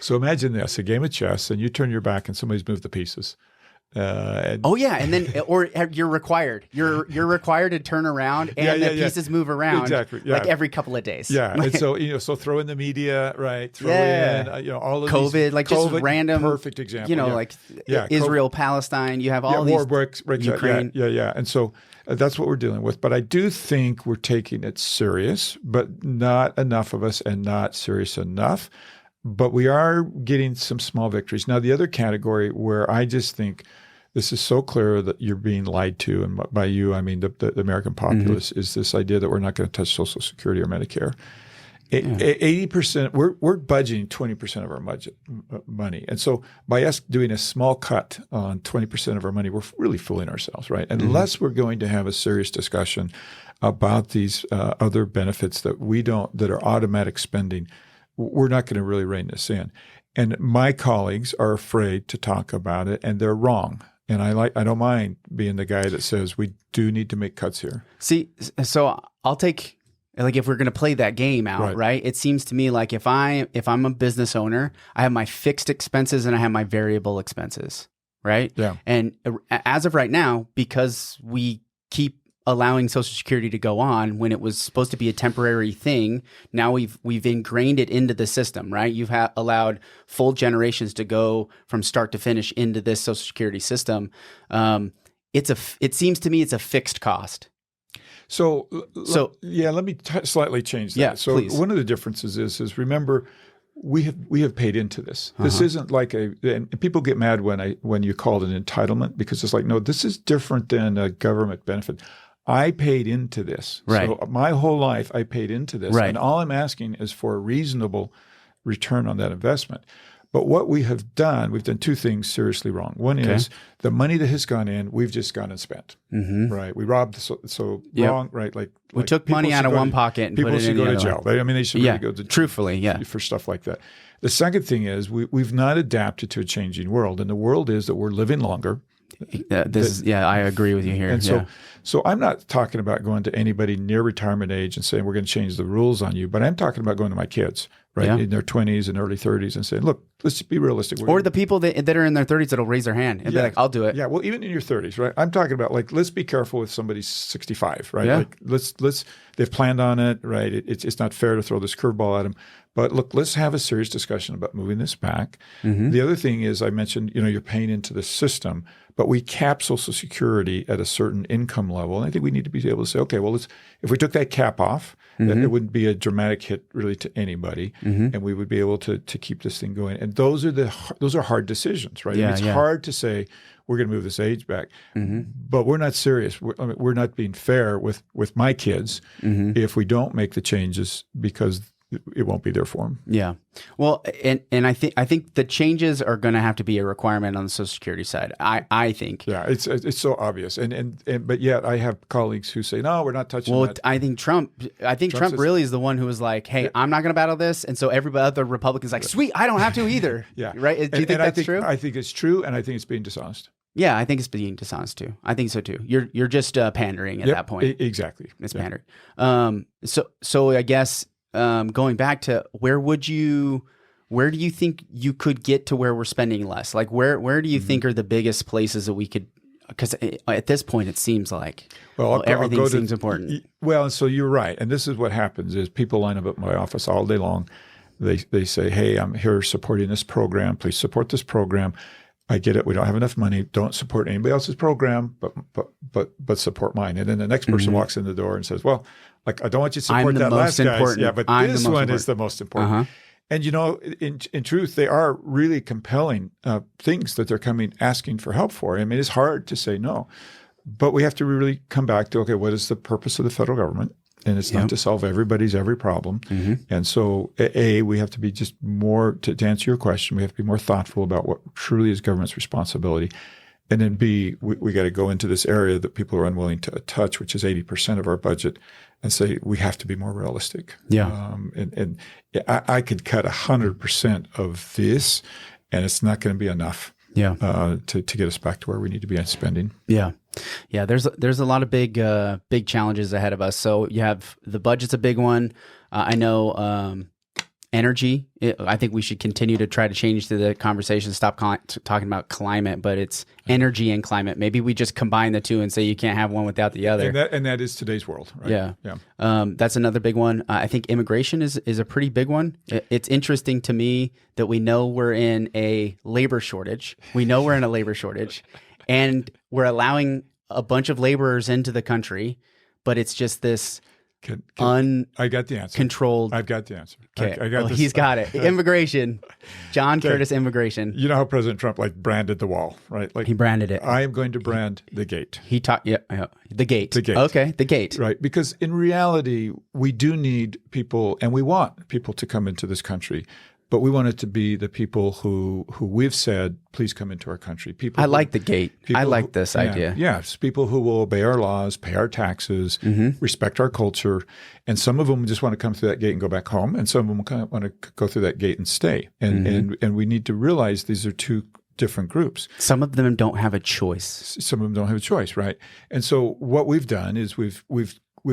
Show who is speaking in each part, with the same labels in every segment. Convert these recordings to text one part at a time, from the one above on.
Speaker 1: So imagine this, a game of chess, and you turn your back and somebody's moved the pieces.
Speaker 2: And then or you're required to turn around and the pieces move around like every couple of days.
Speaker 1: And so throw in the media, right? Throw in all of
Speaker 2: COVID,
Speaker 1: these,
Speaker 2: like just random
Speaker 1: perfect example.
Speaker 2: Israel, Palestine. You have all these Ukraine.
Speaker 1: And so that's what we're dealing with. But I do think we're taking it serious, but not enough of us, and not serious enough. But we are getting some small victories. Now, the other category where I just think this is so clear that you're being lied to, and by you, I mean the American populace, is this idea that we're not going to touch Social Security or Medicare. 80%, we're budgeting 20% of our budget money. And so by us doing a small cut on 20% of our money, we're really fooling ourselves, right? Unless we're going to have a serious discussion about these other benefits that are automatic spending, we're not going to really rein this in. And my colleagues are afraid to talk about it, and they're wrong. And I don't mind being the guy that says we do need to make cuts here.
Speaker 2: See, so I'll take, like, if we're going to play that game out, right? It seems to me like if I'm a business owner, I have my fixed expenses and I have my variable expenses, right? Yeah. And as of right now, because we keep allowing Social Security to go on when it was supposed to be a temporary thing, now we've ingrained it into the system, right? You've allowed full generations to go from start to finish into this Social Security system. It seems to me it's a fixed cost.
Speaker 1: So let me slightly change that.
Speaker 2: Yeah,
Speaker 1: so
Speaker 2: please.
Speaker 1: One of the differences is remember, we have paid into this. This isn't like and people get mad when you call it an entitlement, because it's like, no, this is different than a government benefit. I paid into this.
Speaker 2: Right.
Speaker 1: So my whole life I paid into this.
Speaker 2: Right.
Speaker 1: And all I'm asking is for a reasonable return on that investment. But what we have done, we've done two things seriously wrong. One is the money that has gone in, we've just gone and spent. Right? We robbed, wrong, right? Like
Speaker 2: we took money out of one pocket and put it in the other.
Speaker 1: People should go to jail. I mean, they should really go to jail.
Speaker 2: Truthfully,
Speaker 1: for stuff like that. The second thing is we've not adapted to a changing world. And the world is that we're living longer.
Speaker 2: I agree with you here.
Speaker 1: And so I'm not talking about going to anybody near retirement age and saying we're going to change the rules on you, but I'm talking about going to my kids, right, in their 20s and early 30s and saying, look, let's be realistic.
Speaker 2: Or the people that are in their 30s that'll raise their hand and be like, I'll do it.
Speaker 1: Yeah, well, even in your 30s, right? I'm talking about, like, let's be careful if somebody's 65, right?
Speaker 2: Yeah.
Speaker 1: Like, let's they've planned on it, right? It's not fair to throw this curveball at them. But look, let's have a serious discussion about moving this back. The other thing is, I mentioned, you're paying into the system, but we cap Social Security at a certain income level. And I think we need to be able to say, okay, well, if we took that cap off, then it wouldn't be a dramatic hit really to anybody, and we would be able to keep this thing going. And those are hard decisions, right? It's hard to say we're going to move this age back, but we're not serious. We're not being fair with my kids if we don't make the changes, because it won't be there for them.
Speaker 2: Yeah. Well, and I think the changes are going to have to be a requirement on the Social Security side. I think.
Speaker 1: Yeah, it's so obvious, and but yet I have colleagues who say, no, we're not touching that.
Speaker 2: Well, I think Trump really is the one who was like, hey, I'm not going to battle this, and so everybody other Republicans like, sweet, I don't have to either. Right? Do you think that's true?
Speaker 1: I think it's true, and I think it's being dishonest.
Speaker 2: Yeah, I think it's being dishonest too. I think so too. You're just pandering at that point.
Speaker 1: Exactly.
Speaker 2: It's pandering. So I guess. Going back to where do you think you could get to where we're spending less? Like where do you think are the biggest places that we could, because at this point it seems like everything seems important.
Speaker 1: Well, and so you're right. And this is what happens is people line up at my office all day long. They say, hey, I'm here supporting this program. Please support this program. I get it. We don't have enough money. Don't support anybody else's program, but support mine. And then the next person walks in the door and says, well, like, I don't want you to support that last guy's. Yeah, but this one is the most important. And in truth, they are really compelling things that they're asking for help for. I mean, it's hard to say no, but we have to really come back to, okay, what is the purpose of the federal government? And it's not to solve everybody's every problem. And so, we have to be just more, to answer your question, we have to be more thoughtful about what truly is government's responsibility. And then B, we got to go into this area that people are unwilling to touch, which is 80% of our budget, and say we have to be more realistic.
Speaker 2: Yeah.
Speaker 1: And I could cut 100% of this, and it's not going to be enough.
Speaker 2: Yeah.
Speaker 1: To get us back to where we need to be on spending.
Speaker 2: Yeah. Yeah. There's a lot of big challenges ahead of us. So you have the budget's a big one. I know Energy. I think we should continue to try to change the conversation, stop talking about climate, but it's energy and climate. Maybe we just combine the two and say you can't have one without the other.
Speaker 1: And that is today's world, right?
Speaker 2: Yeah. That's another big one. I think immigration is a pretty big one. It's interesting to me that we know we're in a labor shortage. And we're allowing a bunch of laborers into the country, but it's just this
Speaker 1: I got the answer.
Speaker 2: Controlled.
Speaker 1: I've got the answer.
Speaker 2: Okay.
Speaker 1: I got this.
Speaker 2: He's got it. Immigration. John Curtis, immigration.
Speaker 1: You know how President Trump branded the wall, right?
Speaker 2: He branded it.
Speaker 1: I am going to brand the gate.
Speaker 2: He taught, the gate.
Speaker 1: The gate.
Speaker 2: Okay, the gate.
Speaker 1: Right. Because in reality, we do need people, and we want people to come into this country. But we want it to be the people who we've said, please come into our country. People.
Speaker 2: I like the gate. I like this idea.
Speaker 1: Yes, people who will obey our laws, pay our taxes, respect our culture. And some of them just want to come through that gate and go back home. And some of them kind of want to go through that gate and stay. And we need to realize these are two different groups.
Speaker 2: Some of them don't have a choice.
Speaker 1: Some of them don't have a choice, right? And so what we've done is we've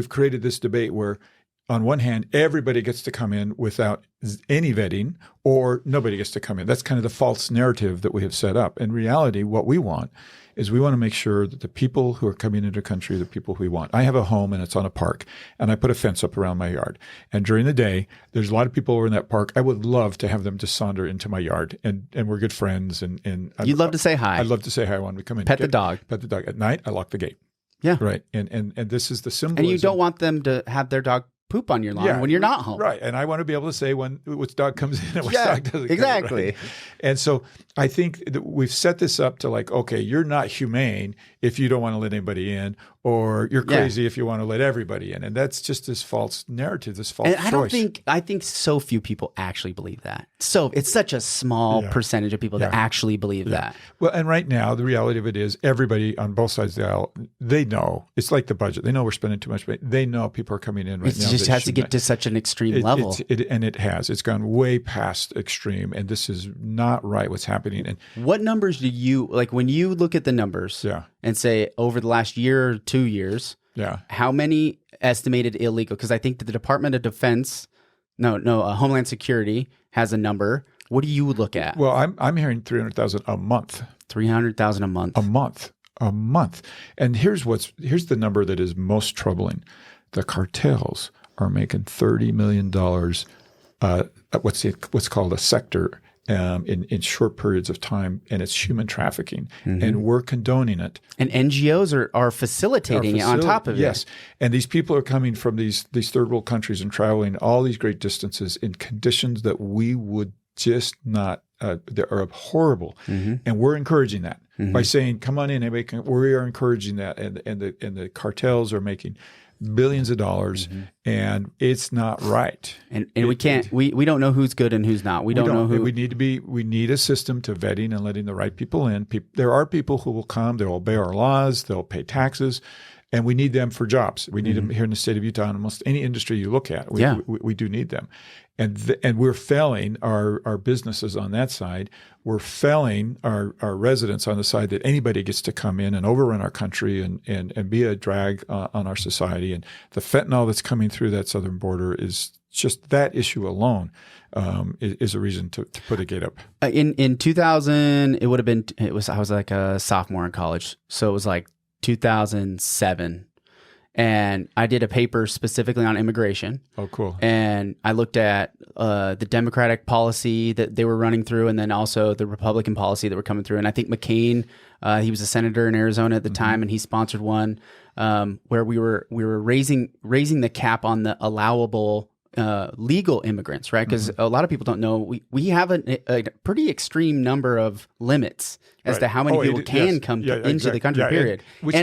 Speaker 1: created this debate where, on one hand, everybody gets to come in without any vetting, or nobody gets to come in. That's kind of the false narrative that we have set up. In reality, what we want is we want to make sure that the people who are coming into the country are the people we want. I have a home and it's on a park, and I put a fence up around my yard. And during the day, there's a lot of people over in that park. I would love to have them just saunter into my yard, and we're good friends. And
Speaker 2: you'd love to say hi.
Speaker 1: I'd love to say hi when we come in.
Speaker 2: Pet the dog.
Speaker 1: At night, I lock the gate.
Speaker 2: Yeah.
Speaker 1: Right. And this is the symbolism.
Speaker 2: And you don't want them to have their dog poop on your lawn when you're not home.
Speaker 1: Right. And I want to be able to say which dog comes in and which dog doesn't
Speaker 2: exactly.
Speaker 1: come in. Right? And so I think that we've set this up to okay, you're not humane if you don't want to let anybody in, or you're crazy if you want to let everybody in. And that's just this false narrative, this false choice.
Speaker 2: I think so few people actually believe that. So it's such a small percentage of people that actually believe that.
Speaker 1: Well, and right now, the reality of it is everybody on both sides of the aisle, they know. It's like the budget. They know we're spending too much money. They know people are coming in right now.
Speaker 2: It just has to get to such an extreme level.
Speaker 1: And it has. It's gone way past extreme. And this is not right what's happening. And
Speaker 2: what numbers do you, when you look at the numbers and say over the last year or 2 years, how many estimated illegal? Because I think that the Department of Defense, Homeland Security has a number. What do you look at?
Speaker 1: Well, I'm hearing 300,000 a month.
Speaker 2: 300,000 a month.
Speaker 1: A month. And here's the number that is most troubling. The cartels are making $30 million what's called a sector in short periods of time, and it's human trafficking, and we're condoning it.
Speaker 2: And NGOs are facilitating it on top of it.
Speaker 1: Yes, and these people are coming from these third world countries and traveling all these great distances in conditions that we would just not. That are horrible, and we're encouraging that by saying, "Come on in." We are encouraging that, and the cartels are making billions of dollars, and it's not right.
Speaker 2: And we can't. We don't know who's good and who's not. We don't know who.
Speaker 1: We need a system to vetting and letting the right people in. There are people who will come. They'll obey our laws. They'll pay taxes. And we need them for jobs. We need them here in the state of Utah, in almost any industry you look at. We do need them. And we're failing our businesses on that side. We're failing our residents on the side that anybody gets to come in and overrun our country and be a drag on our society. And the fentanyl that's coming through that southern border is just that issue alone is a reason to put a gate up.
Speaker 2: In 2000, I was like a sophomore in college. So it was like 2007. And I did a paper specifically on immigration.
Speaker 1: Oh, cool.
Speaker 2: And I looked at the Democratic policy that they were running through, and then also the Republican policy that were coming through. And I think McCain, he was a senator in Arizona at the time, and he sponsored one where we were raising the cap on the allowable legal immigrants, right? Because a lot of people don't know we have a pretty extreme number of limits as to how many people can come into the country, period.
Speaker 1: Which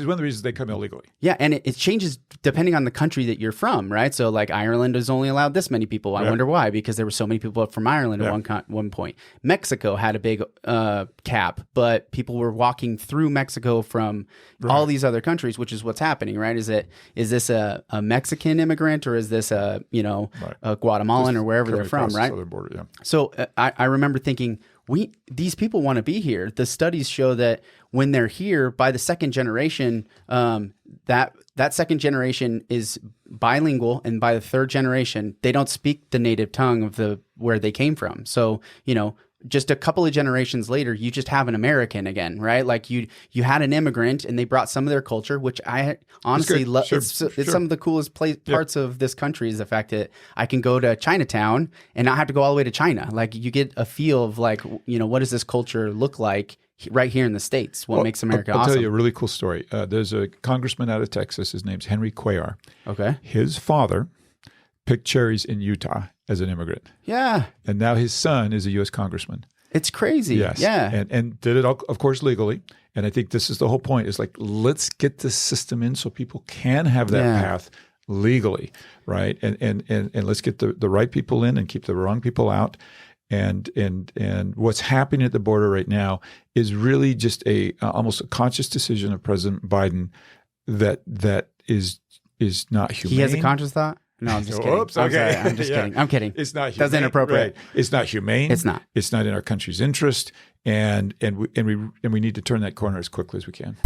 Speaker 1: is one of the reasons they come illegally.
Speaker 2: Yeah, and it changes depending on the country that you're from, right? So like Ireland has only allowed this many people. I wonder why, because there were so many people from Ireland at one point. Mexico had a big cap, but people were walking through Mexico from all these other countries, which is what's happening, right? Is this a Mexican immigrant, or is this a Guatemalan or wherever they're from, right?
Speaker 1: Southern border,
Speaker 2: So I remember thinking, these people want to be here. The studies show that when they're here, by the second generation, that second generation is bilingual, and by the third generation, they don't speak the native tongue of where they came from. So, just a couple of generations later, you just have an American again, right? Like you had an immigrant, and they brought some of their culture, which I honestly love. Sure, it's some of the coolest parts of this country is the fact that I can go to Chinatown and not have to go all the way to China. Like you get a feel of like, what does this culture look like right here in the States? What makes America awesome?
Speaker 1: I'll tell you a really cool story. There's a congressman out of Texas. His name's Henry Cuellar.
Speaker 2: Okay.
Speaker 1: His father picked cherries in Utah as an immigrant.
Speaker 2: Yeah.
Speaker 1: And now his son is a U.S. congressman.
Speaker 2: It's crazy.
Speaker 1: Yes.
Speaker 2: Yeah.
Speaker 1: And did it, of course, legally. And I think this is the whole point is like, let's get this system in so people can have that path legally, right? And let's get the right people in and keep the wrong people out. And what's happening at the border right now is really just almost a conscious decision of President Biden that is not humane.
Speaker 2: He has a conscious thought? No, I'm just kidding.
Speaker 1: Oops, okay.
Speaker 2: I'm just kidding. I'm kidding.
Speaker 1: It's not humane.
Speaker 2: That's inappropriate.
Speaker 1: Right. It's not humane.
Speaker 2: It's not.
Speaker 1: It's not in our country's interest, and we need to turn that corner as quickly as we can.